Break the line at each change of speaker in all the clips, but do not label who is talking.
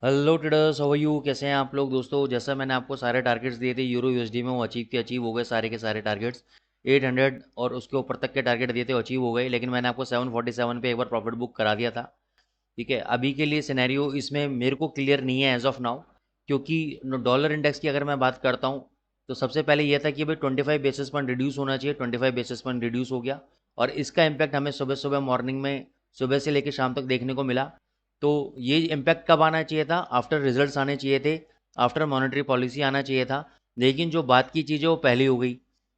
Hello traders, how are you? कैसे हैं आप लोग? दोस्तों, जैसा मैंने आपको सारे टारगेट्स दिए थे यूरो यूएसडी में, वो अचीव हो गए। सारे के सारे टारगेट्स 800 और उसके ऊपर तक के टारगेट दिए थे, वो अचीव हो गए। लेकिन मैंने आपको 747 पे एक बार प्रॉफिट बुक करा दिया था। ठीक है, अभी के लिए सिनेरियो इसमें मेरे को क्लियर नहीं है एज ऑफ नाउ, क्योंकि डॉलर इंडेक्स की अगर मैं बात करता हूँ तो सबसे पहले यह था कि भाई 25 बेसिस पॉइंट रिड्यूस होना चाहिए। 25 बेसिस पॉइंट रिड्यूस हो गया, और इसका इम्पैक्ट हमें सुबह सुबह मॉर्निंग में, सुबह से लेकर शाम तक देखने को मिला। तो ये इम्पैक्ट कब आना चाहिए था? आफ्टर रिजल्ट्स आने चाहिए थे, आफ्टर मॉनेटरी पॉलिसी आना चाहिए था। लेकिन जो बात की चीज़ है वो पहले हो गई।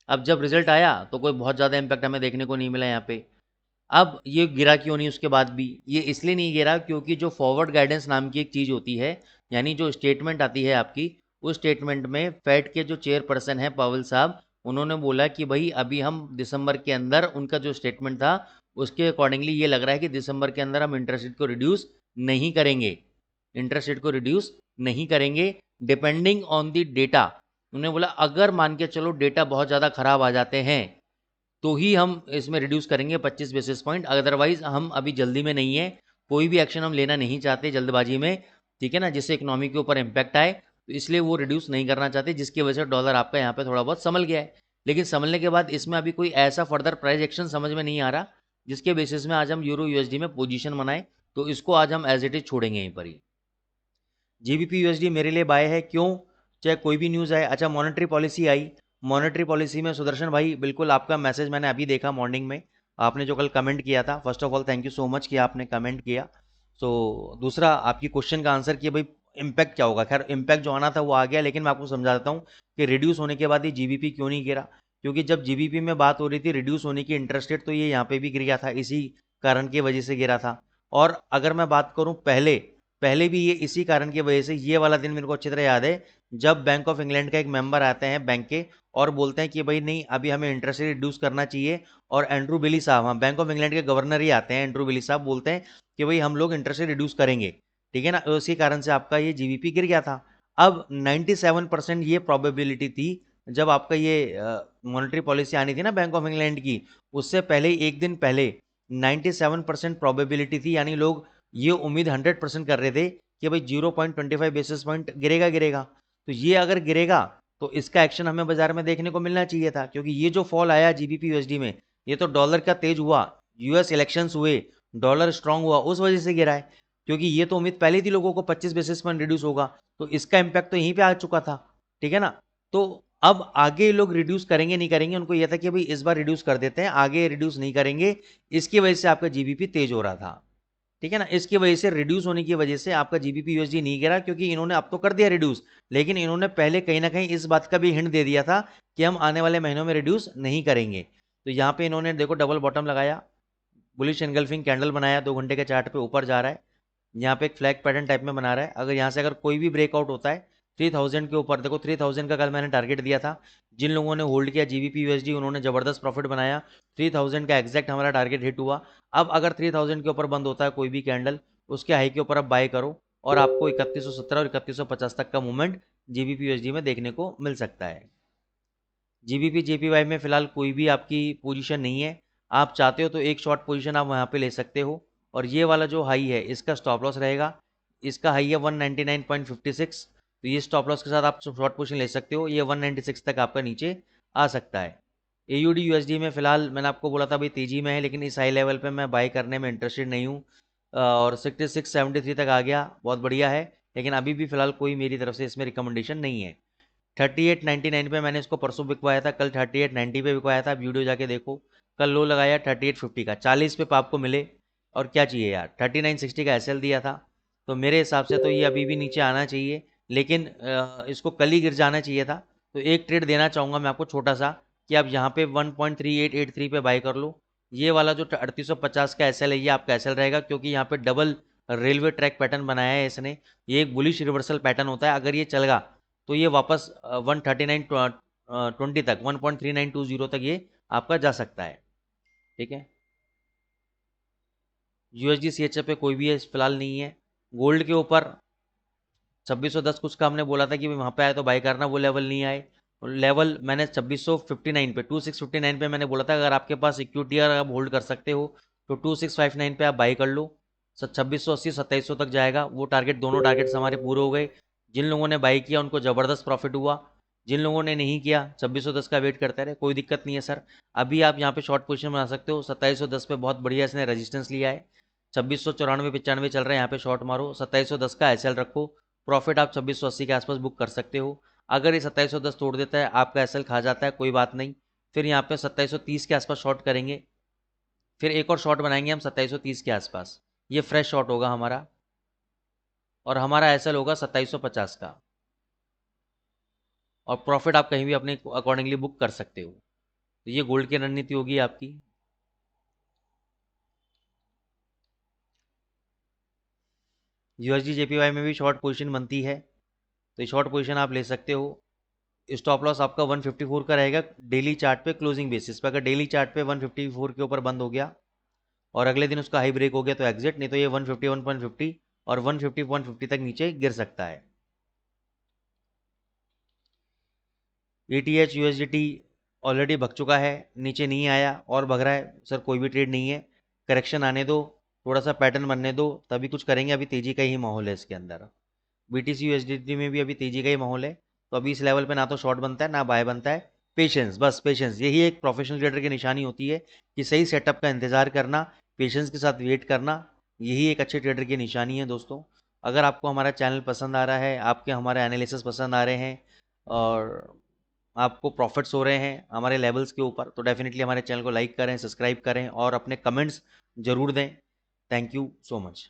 अब जब रिजल्ट आया तो कोई बहुत ज़्यादा इम्पैक्ट हमें देखने को नहीं मिला यहाँ पे। अब ये गिरा क्यों नहीं? उसके बाद भी ये इसलिए नहीं गिरा क्योंकि जो फॉरवर्ड गाइडेंस नाम की एक चीज़ होती है, यानी जो स्टेटमेंट आती है आपकी, उस स्टेटमेंट में फेड के जो चेयरपर्सन है पावेल साहब, उन्होंने बोला कि भाई अभी हम दिसंबर के अंदर, उनका जो स्टेटमेंट था उसके अकॉर्डिंगली ये लग रहा है कि दिसंबर के अंदर हम इंटरेस्ट रेट को रिड्यूस नहीं करेंगे। इंटरेस्ट रेट को रिड्यूस नहीं करेंगे, डिपेंडिंग ऑन द डेटा। उन्होंने बोला अगर मान के चलो डेटा बहुत ज़्यादा ख़राब आ जाते हैं तो ही हम इसमें रिड्यूस करेंगे 25 बेसिस पॉइंट, अदरवाइज हम अभी जल्दी में नहीं है। कोई भी एक्शन हम लेना नहीं चाहते जल्दबाजी में, ठीक है ना, जिससे इकोनॉमी के ऊपर इम्पैक्ट आए, तो इसलिए वो रिड्यूस नहीं करना चाहते, जिसकी वजह से डॉलर आपका यहाँ पे थोड़ा बहुत संभल गया है। लेकिन संभलने के बाद इसमें अभी कोई ऐसा फर्दर प्राइस एक्शन समझ में नहीं आ रहा जिसके बेसिस में आज हम यूरो यूएसडी में पोजीशन बनाए। तो इसको आज हम एज इट इज छोड़ेंगे यहीं पर ही। जीबीपी यूएसडी मेरे लिए बाय है। क्यों? चाहे कोई भी न्यूज़ आए। अच्छा, मॉनेटरी पॉलिसी आई। मॉनेटरी पॉलिसी में सुदर्शन भाई, बिल्कुल आपका मैसेज मैंने अभी देखा मॉर्निंग में, आपने जो कल कमेंट किया था। First of all thank you so much कि आपने कमेंट किया। सो दूसरा, आपकी क्वेश्चन का आंसर किया भाई इम्पैक्ट क्या होगा। खैर, इम्पैक्ट जो आना था वो आ गया, लेकिन मैं आपको समझा देता हूँ कि रिड्यूस होने के बाद ही जीबीपी क्यों नहीं गिरा। क्योंकि जब जीबीपी में बात हो रही थी रिड्यूस होने की इंटरेस्ट रेट, तो ये यहाँ पे भी गिर गया था, इसी कारण की वजह से गिरा था। और अगर मैं बात करूँ पहले, पहले भी ये इसी कारण की वजह से, ये वाला दिन मेरे को अच्छी तरह याद है, जब बैंक ऑफ इंग्लैंड का एक मेंबर आते हैं बैंक के, और बोलते हैं कि भाई नहीं, अभी हमें इंटरेस्ट रेट रिड्यूस करना चाहिए। और एंड्रू बिली साहब, हाँ, बैंक ऑफ इंग्लैंड के गवर्नर ही आते हैं, एंड्रू बिली साहब बोलते हैं कि भाई हम लोग इंटरेस्ट रेट रिड्यूस करेंगे। ठीक है ना, उसी कारण से आपका ये जीबीपी गिर गया था। अब 97% ये प्रोबेबिलिटी थी, जब आपका ये मॉनेटरी पॉलिसी आनी थी ना बैंक ऑफ इंग्लैंड की, उससे पहले एक दिन पहले 97% प्रोबेबिलिटी थी, यानी लोग ये उम्मीद 100% कर रहे थे कि भाई 0.25 बेसिस पॉइंट गिरेगा गिरेगा। तो ये अगर गिरेगा तो इसका एक्शन हमें बाजार में देखने को मिलना चाहिए था, क्योंकि ये जो फॉल आया जीबीपी यूएसडी में, ये तो डॉलर का तेज हुआ, यूएस इलेक्शंस हुए, डॉलर स्ट्रांग हुआ, उस वजह से गिरा है। क्योंकि ये तो उम्मीद पहले थी लोगों को 25 बेसिस पॉइंट रिड्यूस होगा, तो इसका इंपैक्ट तो यहीं पे आ चुका था। ठीक है ना। तो अब आगे लोग रिड्यूस करेंगे नहीं करेंगे, उनको यह था कि भाई इस बार रिड्यूस कर देते हैं, आगे रिड्यूस नहीं करेंगे। इसकी वजह से आपका जीबीपी तेज हो रहा था। ठीक है ना, इसकी वजह से रिड्यूस होने की वजह से आपका जीबीपी यूएसडी नहीं गिरा, क्योंकि इन्होंने अब तो कर दिया रिड्यूस, लेकिन इन्होंने पहले कहीं ना कहीं इस बात का भी हिंट दे दिया था कि हम आने वाले महीनों में रिड्यूस नहीं करेंगे। तो यहाँ पे इन्होंने देखो डबल बॉटम लगाया, बुलिश एनगल्फिंग कैंडल बनाया, 2 घंटे के चार्ट पे ऊपर जा रहा है, यहाँ पे एक फ्लैग पैटर्न टाइप में बना रहा है। अगर यहाँ से अगर कोई भी ब्रेकआउट होता है 3000 के ऊपर, देखो 3000 का कल मैंने टारगेट दिया था, जिन लोगों ने होल्ड किया जीबीपी यूएसडी उन्होंने जबरदस्त प्रॉफिट बनाया। 3000 का एग्जैक्ट हमारा टारगेट हिट हुआ। अब अगर 3000 के ऊपर बंद होता है कोई भी कैंडल, उसके हाई के ऊपर आप बाय करो, और आपको 3170 और 3150 तक का मूवमेंट जीबीपी यूएसडी में देखने को मिल सकता है। जीबीपी जेपीवाई में फिलहाल कोई भी आपकी पोजीशन नहीं है। आप चाहते हो तो एक शॉर्ट पोजीशन आप वहाँ पे ले सकते हो, और ये वाला जो हाई है इसका स्टॉप लॉस रहेगा। इसका हाई है 199.56, तो ये स्टॉप लॉस के साथ आप शॉर्ट पोजीशन ले सकते हो। ये 196 तक आपका नीचे आ सकता है। एयूडी यूएसडी में फिलहाल मैंने आपको बोला था भाई तेजी में है, लेकिन इस हाई लेवल पे मैं बाय करने में इंटरेस्टेड नहीं हूँ। और 6673 तक आ गया, बहुत बढ़िया है, लेकिन अभी भी फिलहाल कोई मेरी तरफ से इसमें रिकमेंडेशन नहीं है। 3899 पे मैंने इसको परसों बिकवाया था, कल 3890 पे बिकवाया था, वीडियो जाके देखो। कल लो लगाया 3850 का, 40 पे आपको मिले, और क्या चाहिए यार। 3960 का एसएल दिया था, तो मेरे हिसाब से तो ये अभी भी नीचे आना चाहिए, लेकिन इसको कल ही गिर जाना चाहिए था। तो एक ट्रेड देना चाहूँगा मैं आपको छोटा सा, कि आप यहाँ पे 1.3883 पे बाय कर लो। ये वाला जो 3850 का एसएल है ये आपका एसएल रहेगा, क्योंकि यहाँ पे डबल रेलवे ट्रैक पैटर्न बनाया है इसने। ये एक बुलिश रिवर्सल पैटर्न होता है, अगर ये चल गया तो ये वापस 13920 तक, 1.3920 तक ये आपका जा सकता है। ठीक है। यूएसडी सीएचएफ पे कोई भी फिलहाल नहीं है। गोल्ड के ऊपर 2610 कुछ का हमने बोला था कि वहाँ पे आए तो बाई करना, वो लेवल नहीं आए। लेवल मैंने 2659 पे, 2659 पे मैंने बोला था अगर आपके पास इक्विटी अगर आप होल्ड कर सकते हो तो 2659 पे आप बाई कर लो। 2680 2700 तक जाएगा। वो टारगेट, दोनों टारगेट्स हमारे पूरे हो गए। जिन लोगों ने बाई किया उनको ज़बरदस्त प्रॉफिट हुआ, जिन लोगों ने नहीं किया 2610 का वेट करते रहे, कोई दिक्कत नहीं है सर। अभी आप यहाँ पे शॉर्ट पोजीशन बना सकते हो। 2710 पे बहुत बढ़िया इसने रेजिस्टेंस लिया है। 2694 95 चल रहा है, यहाँ पे शॉर्ट मारो। 2710 का एसएल रखो, प्रॉफिट आप 2680 के आसपास बुक कर सकते हो। अगर ये 2710 तोड़ देता है, आपका एसएल खा जाता है, कोई बात नहीं, फिर यहाँ पे 2730 के आसपास शॉर्ट करेंगे। फिर एक और शॉर्ट बनाएंगे हम 2730 के आसपास, ये फ्रेश शॉर्ट होगा हमारा, और हमारा एसएल होगा 2750 का, और प्रॉफिट आप कहीं भी अपने अकॉर्डिंगली बुक कर सकते हो। तो ये गोल्ड की रणनीति होगी आपकी। यूएसडी जेपीवाई में भी शॉर्ट पोजीशन बनती है, तो ये शॉर्ट पोजीशन आप ले सकते हो। स्टॉप लॉस आपका 154 का रहेगा डेली चार्ट पे, क्लोजिंग बेसिस पे। अगर डेली चार्ट पे 154 के ऊपर बंद हो गया और अगले दिन उसका हाई ब्रेक हो गया तो एग्जिट, नहीं तो ये 151.50 और 150.50 तक नीचे गिर सकता है। ETH USDT ऑलरेडी भग चुका है, नीचे नहीं आया और भग रहा है सर, कोई भी ट्रेड नहीं है, करेक्शन आने दो, थोड़ा सा पैटर्न बनने दो, तभी कुछ करेंगे। अभी तेजी का ही माहौल है इसके अंदर। BTC USDT में भी अभी तेजी का ही माहौल है, तो अभी इस लेवल पे ना तो शॉर्ट बनता है ना बाय बनता है। पेशेंस, बस पेशेंस, यही एक प्रोफेशनल ट्रेडर की निशानी होती है कि सही सेटअप का इंतजार करना, पेशेंस के साथ वेट करना, यही एक अच्छे ट्रेडर की निशानी है दोस्तों। अगर आपको हमारा चैनल पसंद आ रहा है, आपके हमारे एनालिसिस पसंद आ रहे हैं, और आपको प्रॉफिट्स हो रहे हैं हमारे लेवल्स के ऊपर, तो डेफिनेटली हमारे चैनल को लाइक करें, सब्सक्राइब करें और अपने कमेंट्स ज़रूर दें। Thank you so much.